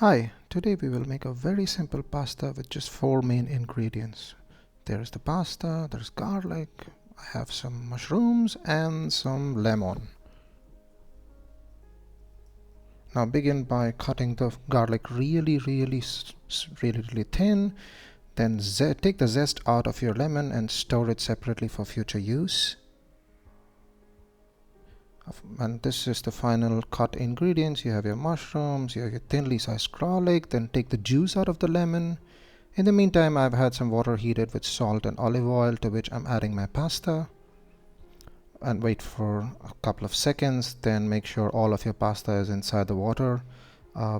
Hi, today we will make a very simple pasta with just four main ingredients. There's the pasta, there's garlic, I have some mushrooms and some lemon. Now begin by cutting the garlic really thin. Then take the zest out of your lemon and store it separately for future use. And this is the final cut ingredients. You have your mushrooms, you have your thinly sliced garlic, then take the juice out of the lemon. In the meantime, I've had some water heated with salt and olive oil, to which I'm adding my pasta, and wait for a couple of seconds. Then make sure all of your pasta is inside the water.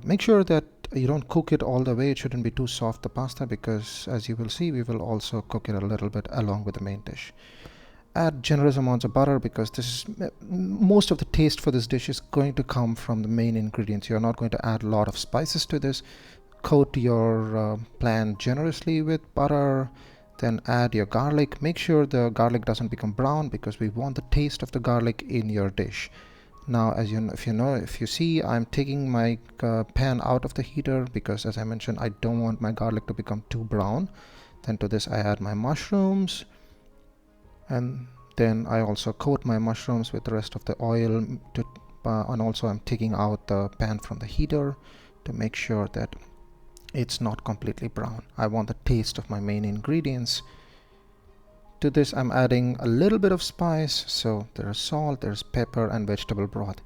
Make sure that you don't cook it all the way. It shouldn't be too soft, the pasta, because as you will see, we will also cook it a little bit along with the main dish. Add generous amounts of butter, because this is most of the taste for this dish is going to come from the main ingredients. You're not going to add a lot of spices to this. Coat your pan generously with butter, then add your garlic. Make sure the garlic doesn't become brown, because we want the taste of the garlic in your dish. Now, as you know, if you see, I'm taking my pan out of the heater because, as I mentioned, I don't want my garlic to become too brown. Then to this I add my mushrooms, and then I also coat my mushrooms with the rest of the oil and also I'm taking out the pan from the heater to make sure that it's not completely brown. I want the taste of my main ingredients. To this I'm adding a little bit of spice, so there's salt, there's pepper and vegetable broth.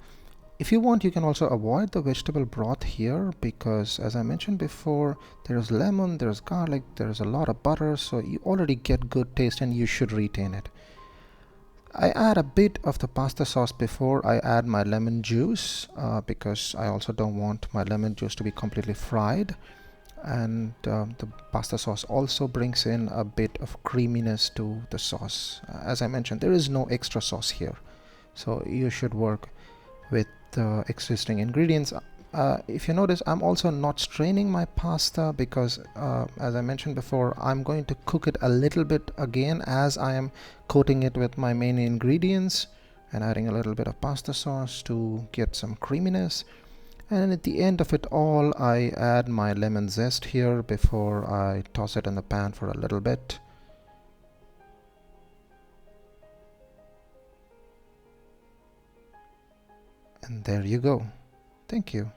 If you want, you can also avoid the vegetable broth here, because as I mentioned before, there's lemon, there's garlic, there's a lot of butter, so you already get good taste and you should retain it. I add a bit of the pasta sauce before I add my lemon juice, because I also don't want my lemon juice to be completely fried. And the pasta sauce also brings in a bit of creaminess to the sauce. As I mentioned, there is no extra sauce here, so you should work with the existing ingredients. If you notice, I'm also not straining my pasta because, as I mentioned before, I'm going to cook it a little bit again as I am coating it with my main ingredients and adding a little bit of pasta sauce to get some creaminess. And at the end of it all, I add my lemon zest here before I toss it in the pan for a little bit. And there you go. Thank you.